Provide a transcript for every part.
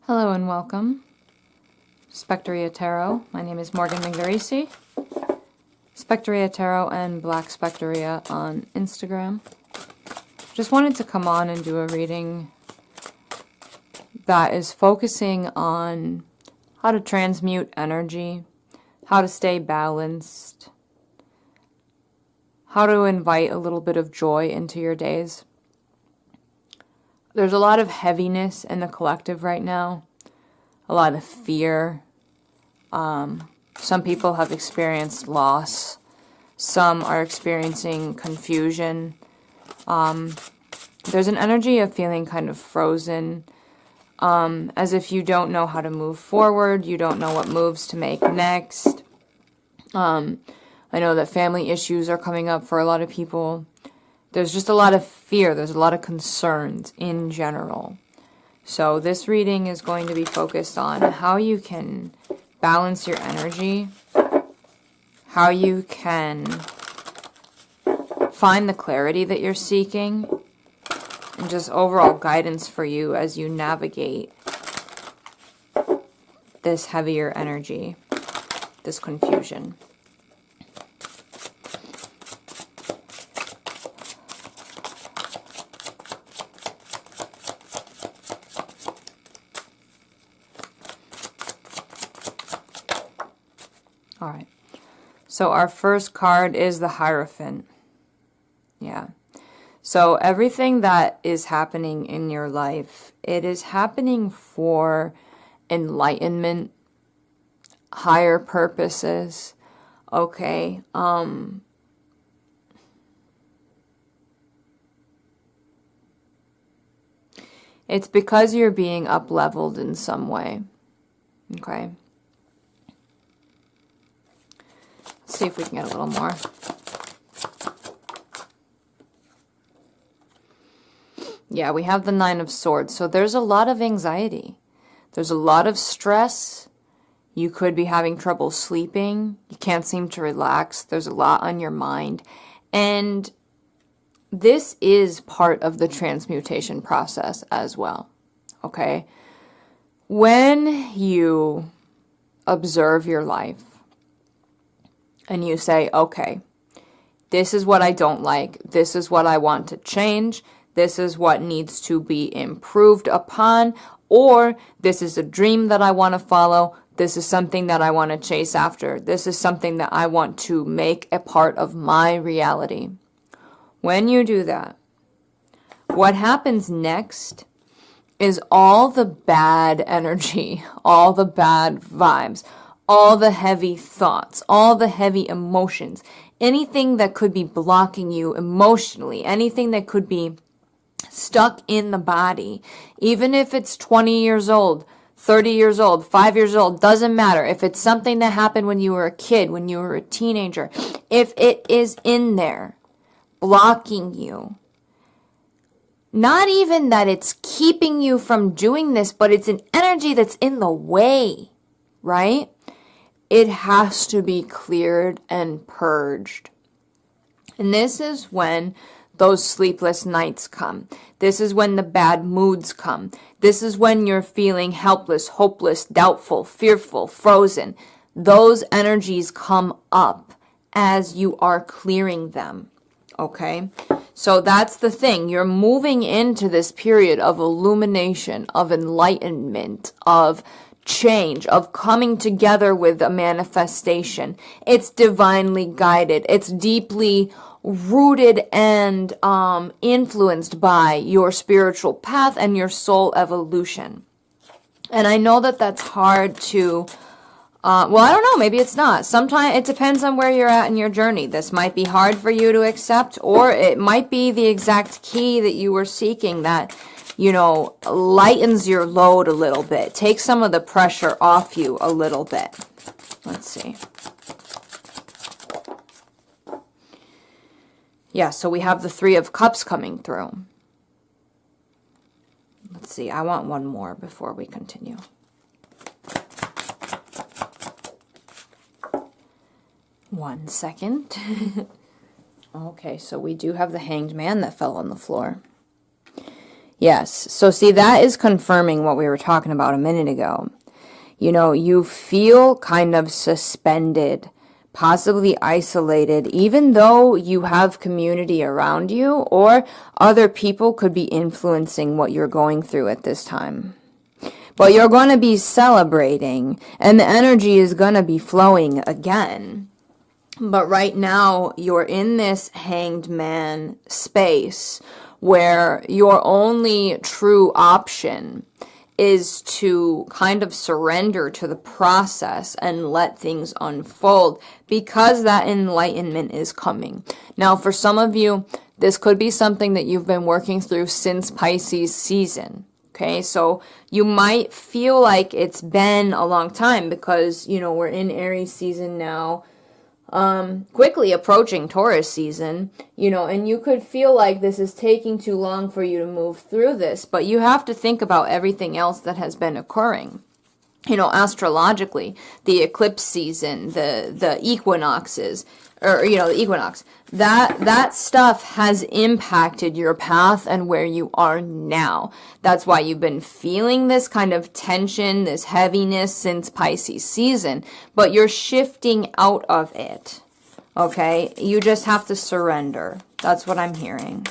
Hello and welcome, Spectria Tarot. My name is Morgan Mingharisi, Spectria Tarot and Black Spectria on Instagram. Just wanted to come on and do a reading that is focusing on how to transmute energy, how to stay balanced, how to invite a little bit of joy into your days. There's a lot of heaviness in the collective right now, a lot of fear. Some people have experienced loss. Some are experiencing confusion. There's an energy of feeling kind of frozen, as if you don't know how to move forward. You don't know what moves to make next. I know that family issues are coming up for a lot of people. There's just a lot of fear. There's a lot of concerns in general. So this reading is going to be focused on how you can balance your energy, how you can find the clarity that you're seeking, and just overall guidance for you as you navigate this heavier energy, this confusion. All right, so our first card is the Hierophant. Yeah, so everything that is happening in your life, it is happening for enlightenment, higher purposes, okay? It's because you're being up-leveled in some way, okay? Let's see if we can get a little more. Yeah, we have the Nine of Swords. So there's a lot of anxiety. There's a lot of stress. You could be having trouble sleeping. You can't seem to relax. There's a lot on your mind. And this is part of the transmutation process as well. Okay? When you observe your life, and you say, okay, this is what I don't like. This is what I want to change. This is what needs to be improved upon. Or this is a dream that I want to follow. This is something that I want to chase after. This is something that I want to make a part of my reality. When you do that, what happens next is all the bad energy, all the bad vibes, all the heavy thoughts, all the heavy emotions, anything that could be blocking you emotionally, anything that could be stuck in the body, even if it's 20 years old, 30 years old, 5 years old, doesn't matter. If it's something that happened when you were a kid, when you were a teenager, if it is in there blocking you, not even that it's keeping you from doing this, but it's an energy that's in the way, right? It has to be cleared and purged. And this is when those sleepless nights come. This is when the bad moods come. This is when you're feeling helpless, hopeless, doubtful, fearful, frozen. Those energies come up as you are clearing them. Okay? So that's the thing. You're moving into this period of illumination, of enlightenment, of change, of coming together with a manifestation. It's divinely guided. It's deeply rooted and influenced by your spiritual path and your soul evolution. And I know that that's hard to, well, I don't know, maybe it's not. Sometimes it depends on where you're at in your journey. This might be hard for you to accept, or it might be the exact key that you were seeking that, you know, lightens your load a little bit. Takes some of the pressure off you a little bit. Let's see. Yeah, so we have the Three of Cups coming through. Let's see, I want one more before we continue. One second. Okay, so we do have the Hanged Man that fell on the floor. Yes. So see, that is confirming what we were talking about a minute ago. You know, you feel kind of suspended, possibly isolated, even though you have community around you, or other people could be influencing what you're going through at this time. But you're going to be celebrating, and the energy is going to be flowing again. But right now, you're in this hanged man space where your only true option is to kind of surrender to the process and let things unfold, because that enlightenment is coming. Now, for some of you, this could be something that you've been working through since Pisces season. Okay, so you might feel like it's been a long time because, you know, we're in Aries season now, quickly approaching Taurus season, you know, and you could feel like this is taking too long for you to move through this, but you have to think about everything else that has been occurring. You know, astrologically, the eclipse season, the equinoxes, or, you know, the equinox, that stuff has impacted your path and where you are now. That's why you've been feeling this kind of tension, this heaviness since Pisces season, but you're shifting out of it. Okay? You just have to surrender. That's what I'm hearing.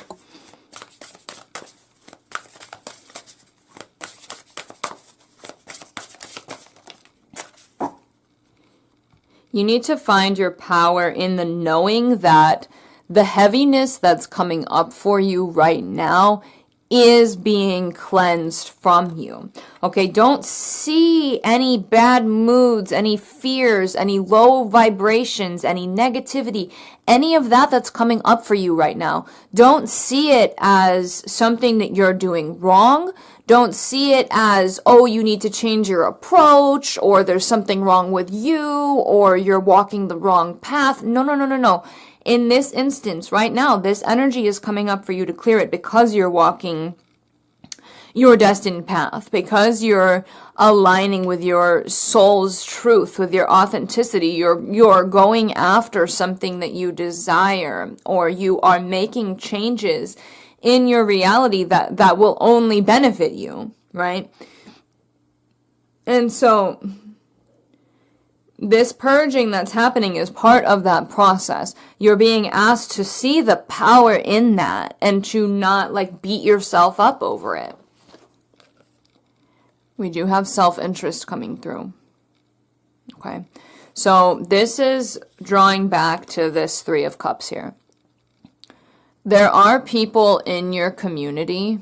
You need to find your power in the knowing that the heaviness that's coming up for you right now is being cleansed from you. Okay, don't see any bad moods, any fears, any low vibrations, any negativity, any of that that's coming up for you right now. Don't see it as something that you're doing wrong. Don't see it as, oh, you need to change your approach, or there's something wrong with you, or you're walking the wrong path. No, no, no, no, no. In this instance, right now, this energy is coming up for you to clear it because you're walking your destined path, because you're aligning with your soul's truth, with your authenticity. You're going after something that you desire, or you are making changes in your reality that will only benefit you, right? And so this purging that's happening is part of that process. You're being asked to see the power in that and to not like beat yourself up over it. We do have self-interest coming through. Okay. So this is drawing back to this Three of Cups here. There are people in your community,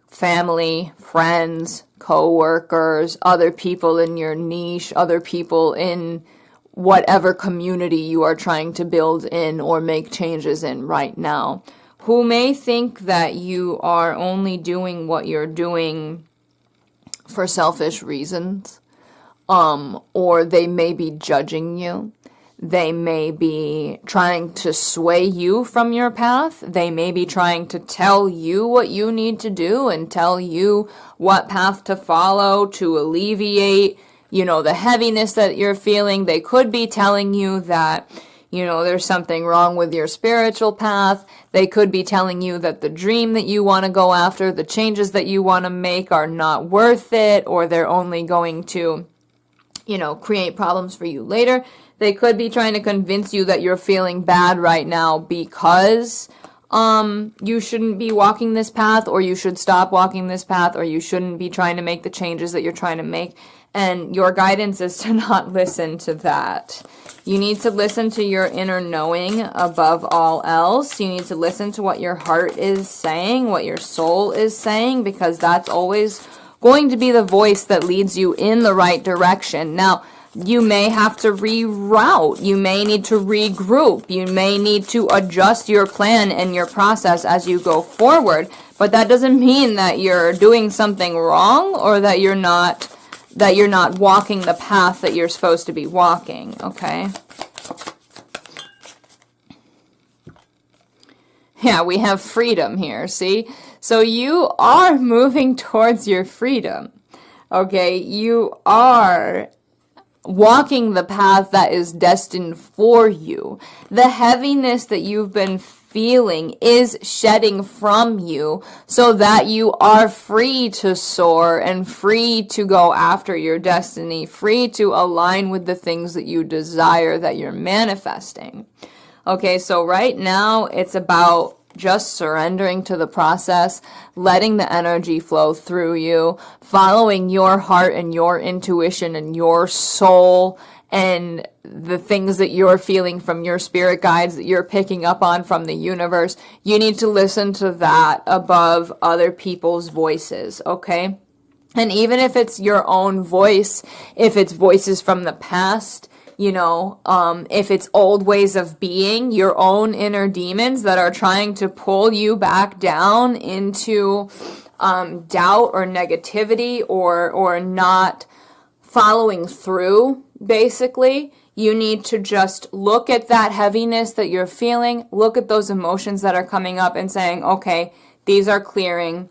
family, friends, co-workers, other people in your niche, other people in whatever community you are trying to build in or make changes in right now, who may think that you are only doing what you're doing for selfish reasons, or they may be judging you. They may be trying to sway you from your path. They may be trying to tell you what you need to do and tell you what path to follow to alleviate, you know, the heaviness that you're feeling. They could be telling you that, you know, there's something wrong with your spiritual path. They could be telling you that the dream that you want to go after, the changes that you want to make are not worth it, or they're only going to, you know, create problems for you later. They could be trying to convince you that you're feeling bad right now because you shouldn't be walking this path, or you should stop walking this path, or you shouldn't be trying to make the changes that you're trying to make. And your guidance is to not listen to that. You need to listen to your inner knowing above all else. You need to listen to what your heart is saying, what your soul is saying, because that's always going to be the voice that leads you in the right direction. Now, you may have to reroute. You may need to regroup. You may need to adjust your plan and your process as you go forward. But that doesn't mean that you're doing something wrong, or that you're not walking the path that you're supposed to be walking, okay? Yeah, we have freedom here, see? So you are moving towards your freedom, okay? You are walking the path that is destined for you. The heaviness that you've been feeling is shedding from you so that you are free to soar and free to go after your destiny, free to align with the things that you desire, that you're manifesting. Okay, so right now it's about just surrendering to the process, letting the energy flow through you, following your heart and your intuition and your soul and the things that you're feeling from your spirit guides that you're picking up on from the universe. You need to listen to that above other people's voices, okay? And even if it's your own voice, if it's voices from the past, if it's old ways of being, your own inner demons that are trying to pull you back down into doubt or negativity or not following through, basically, you need to just look at that heaviness that you're feeling, look at those emotions that are coming up and saying, okay, these are clearing.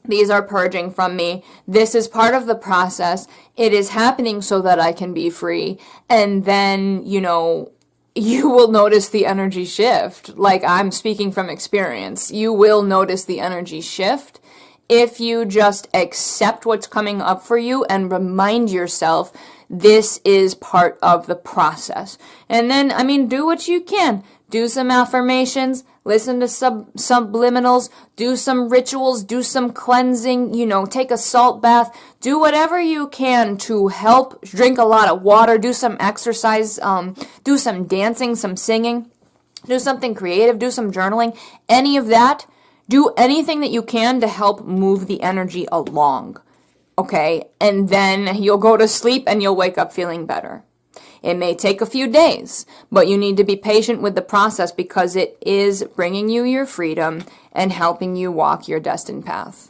These are purging from me. This is part of the process. It is happening so that I can be free. And then, you will notice the energy shift. Like, I'm speaking from experience. You will notice the energy shift if you just accept what's coming up for you and remind yourself this is part of the process. And then, do what you can. Do some affirmations, listen to subliminals, do some rituals, do some cleansing, take a salt bath, do whatever you can to help, drink a lot of water, do some exercise, do some dancing, some singing, do something creative, do some journaling, any of that. Do anything that you can to help move the energy along, okay? And then you'll go to sleep and you'll wake up feeling better. It may take a few days, but you need to be patient with the process because it is bringing you your freedom and helping you walk your destined path.